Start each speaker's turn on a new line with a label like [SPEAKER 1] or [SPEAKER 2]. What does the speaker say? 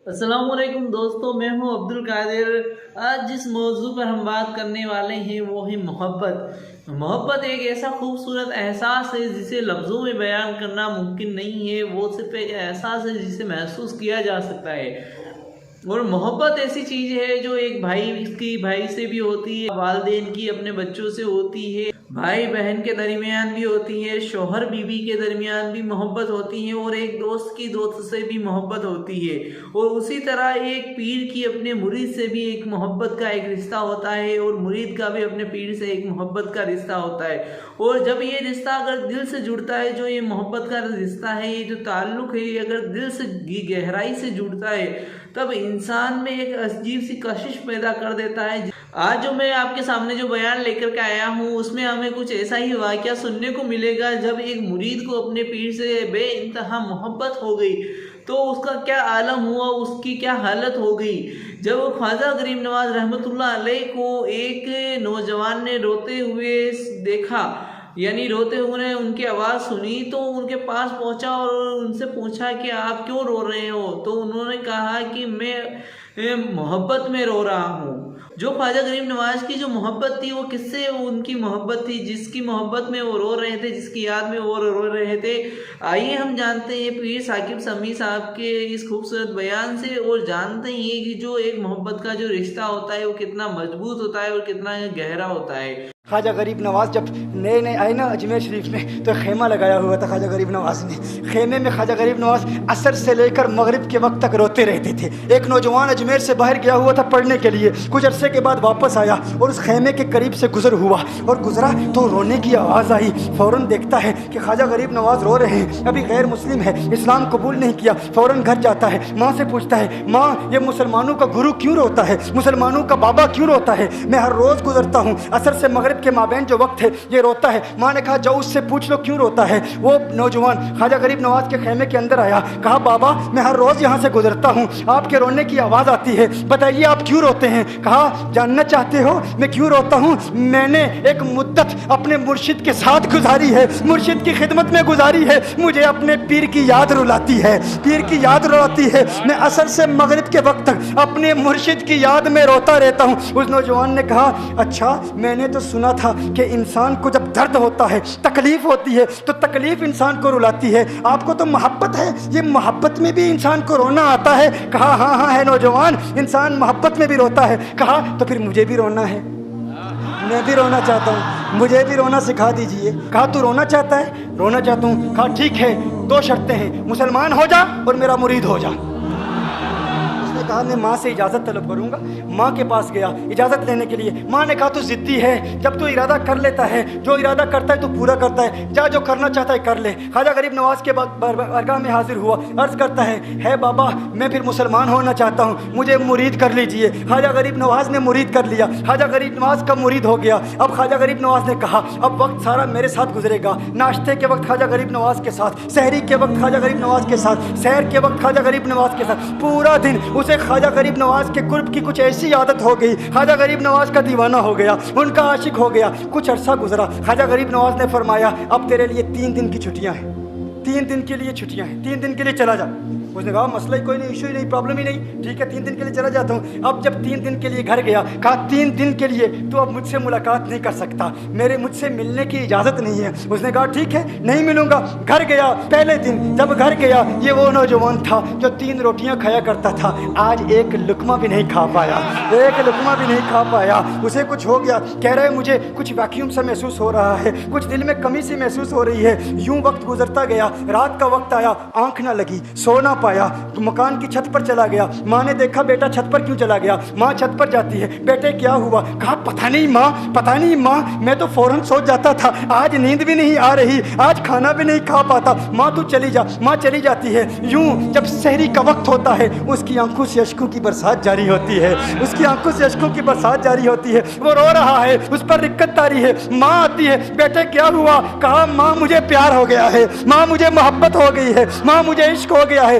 [SPEAKER 1] السلام علیکم دوستو، میں ہوں عبدالقادر۔ آج جس موضوع پر ہم بات کرنے والے ہیں وہ ہے محبت۔ محبت ایک ایسا خوبصورت احساس ہے جسے لفظوں میں بیان کرنا ممکن نہیں ہے۔ وہ صرف ایک احساس ہے جسے محسوس کیا جا سکتا ہے، اور محبت ایسی چیز ہے جو ایک بھائی اس کی بھائی سے بھی ہوتی ہے، والدین کی اپنے بچوں سے ہوتی ہے، بھائی بہن کے درمیان بھی ہوتی ہے، شوہر بیوی کے درمیان بھی محبت ہوتی ہے، اور ایک دوست کی دوست سے بھی محبت ہوتی ہے، اور اسی طرح ایک پیر کی اپنے مرید سے بھی ایک محبت کا ایک رشتہ ہوتا ہے، اور مرید کا بھی اپنے پیر سے ایک محبت کا رشتہ ہوتا ہے۔ اور جب یہ رشتہ اگر دل سے جڑتا ہے، جو یہ محبت کا رشتہ ہے، یہ جو تعلق ہے، یہ اگر دل سے گہرائی سے جڑتا ہے، تب انسان میں ایک عجیب سی کشش پیدا کر دیتا ہے۔ آج جو میں آپ کے سامنے جو بیان لے کر کے آیا ہوں، اس میں ہمیں کچھ ایسا ہی واقعہ سننے کو ملے گا۔ جب ایک مرید کو اپنے پیر سے بے انتہا محبت ہو گئی تو اس کا کیا عالم ہوا، اس کی کیا حالت ہو گئی۔ جب خواجہ غریب نواز رحمۃ اللہ علیہ کو ایک نوجوان نے روتے ہوئے دیکھا، یعنی روتے ہوئے نے ان کی آواز سنی، تو ان کے پاس پہنچا اور ان سے پوچھا کہ آپ کیوں رو رہے ہو؟ تو انہوں نے کہا کہ میں محبت میں رو رہا ہوں۔ جو خواجہ غریب نواز کی جو محبت تھی، وہ کس سے ان کی محبت تھی؟ جس کی محبت میں وہ رو رہے تھے، جس کی یاد میں وہ رو رہے تھے۔ آئیے ہم جانتے ہیں پیر ثاقب سمیع صاحب کے اس خوبصورت بیان سے، اور جانتے ہیں کہ جو ایک محبت کا جو رشتہ ہوتا ہے وہ کتنا مضبوط ہوتا ہے اور کتنا گہرا ہوتا ہے۔
[SPEAKER 2] خواجہ غریب نواز جب نئے آئے نا اجمیر شریف میں، تو خیمہ لگایا ہوا تھا خواجہ غریب نواز نے۔ خیمے میں خواجہ غریب نواز عصر سے لے کر مغرب کے وقت تک روتے رہتے تھے۔ ایک نوجوان اجمیر سے باہر گیا ہوا تھا پڑھنے کے لیے، کچھ عرصے کے بعد واپس آیا اور اس خیمے کے قریب سے گزر ہوا، اور گزرا تو رونے کی آواز آئی۔ فوراً دیکھتا ہے کہ خواجہ غریب نواز رو رہے ہیں، ابھی غیر مسلم ہے، اسلام قبول نہیں کیا۔ فوراً گھر جاتا ہے، ماں سے پوچھتا ہے، ماں یہ مسلمانوں کا گرو کیوں روتا ہے، مسلمانوں کا بابا کیوں روتا ہے؟ میں ہر روز گزرتا ہوں، عصر سے مغرب کے مابین جو وقت ہے یہ روتا ہے۔ ماں نے کہا جاؤ اس سے پوچھ لو کیوں روتا ہے۔ وہ نوجوان خواجہ غریب نواز کے خیمے کے اندر آیا، کہا بابا میں ہر روز یہاں سے گزرتا ہوں، آپ کے رونے کی آواز آتی ہے، بتائیے آپ کیوں روتے ہیں؟ کہا جاننا چاہتے ہو میں کیوں روتا ہوں؟ میں نے ایک مدت اپنے مرشد کے ساتھ گزاری ہے، مرشد کی خدمت میں گزاری ہے، مجھے اپنے پیر کی یاد رلاتی ہے، پیر کی یاد رلاتی ہے، میں عصر سے مغرب کے وقت تک اپنے مرشد کی یاد میں روتا رہتا ہوں۔ اس نوجوان نے کہا اچھا میں نے تو سنا تھا کہ انسان کو جب درد ہوتا ہے، تکلیف ہوتی ہے، تو تکلیف انسان کو رلاتی ہے، آپ کو تو محبت ہے، یہ محبت میں بھی انسان کو رونا آتا ہے؟ کہا ہاں ہے نوجوان، انسان محبت میں بھی روتا ہے۔ کہا تو پھر مجھے بھی رونا ہے، میں بھی رونا چاہتا ہوں، مجھے بھی رونا سکھا دیجئے۔ کہا تو رونا چاہتا ہے؟ رونا چاہتا ہوں۔ کہا ٹھیک ہے، دو شرطیں ہیں، مسلمان ہو جا اور میرا مرید ہو جا۔ کہا میں ماں سے اجازت طلب کروں گا۔ ماں کے پاس گیا اجازت لینے کے لیے۔ ماں نے کہا تو ضدی ہے، جب تو ارادہ کر لیتا ہے، جو ارادہ کرتا ہے تو پورا کرتا ہے، جا جو کرنا چاہتا ہے کر لے۔ خواجہ غریب نواز کے بارگاہ میں حاضر ہوا، عرض کرتا ہے بابا میں پھر مسلمان ہونا چاہتا ہوں، مجھے مرید کر لیجئے۔ خواجہ غریب نواز نے مرید کر لیا، خواجہ غریب نواز کا مرید ہو گیا۔ اب خواجہ غریب نواز نے کہا اب وقت سارا میرے ساتھ گزرے گا، ناشتے کے وقت خواجہ غریب نواز کے ساتھ، سحری کے وقت خواجہ غریب نواز کے ساتھ، سحر کے وقت خواجہ غریب نواز کے ساتھ، پورا دن اسے خواجہ غریب نواز کے قرب کی کچھ ایسی عادت ہو گئی، خواجہ غریب نواز کا دیوانہ ہو گیا، ان کا عاشق ہو گیا۔ کچھ عرصہ گزرا، خواجہ غریب نواز نے فرمایا اب تیرے لیے 3 دن کی چھٹیاں ہیں، 3 دن کے لیے چھٹیاں ہیں، 3 دن کے لیے چلا جا۔ اس نے کہا مسئلہ ہی کوئی نہیں، ایشو ہی نہیں، پرابلم ہی نہیں، ٹھیک ہے 3 دن کے لیے چلا جاتا ہوں۔ اب جب 3 دن کے لیے گھر گیا، کہا 3 دن کے لیے تو اب مجھ سے ملاقات نہیں کر سکتا، مجھ سے ملنے کی اجازت نہیں ہے۔ اس نے کہا ٹھیک ہے نہیں ملوں گا۔ گھر گیا، پہلے دن جب گھر گیا، یہ وہ نوجوان تھا جو 3 روٹیاں کھایا کرتا تھا، آج ایک لقمہ بھی نہیں کھا پایا، ایک لقمہ بھی نہیں کھا پایا۔ اسے کچھ ہو گیا، کہہ رہے مجھے کچھ ویکیوم سا محسوس ہو رہا ہے، کچھ دل میں کمی سی محسوس ہو رہی ہے۔ یوں وقت گزرتا گیا، رات کا وقت آیا، آنکھ نہ لگی، سو نہ پایا، مکان کی چھت پر چلا گیا۔ ماں نے دیکھا بیٹا چھت پر کیوں چلا گیا؟ ماں چھت پر جاتی ہے، بیٹے کیا ہوا؟ کہا پتہ نہیں ماں، میں تو فوراً سو جاتا تھا، آج نیند بھی نہیں آ رہی، آج کھانا بھی نہیں کھا پاتا۔ ماں تو چلی جا۔ ماں چلی جاتی ہے۔ یوں جب سحری کا وقت ہوتا ہے، اس کی آنکھوں سے اشکوں کی برسات جاری ہوتی ہے، اس کی آنکھوں سے اشکوں کی برسات جاری ہوتی ہے، وہ رو رہا ہے، اس پر رکت تاری ہے۔ ماں آتی ہے، بیٹے کیا ہوا؟ کہا ماں مجھے پیار ہو گیا ہے، ماں مجھے محبت ہو گئی ہے، ماں مجھے عشق ہو گیا ہے۔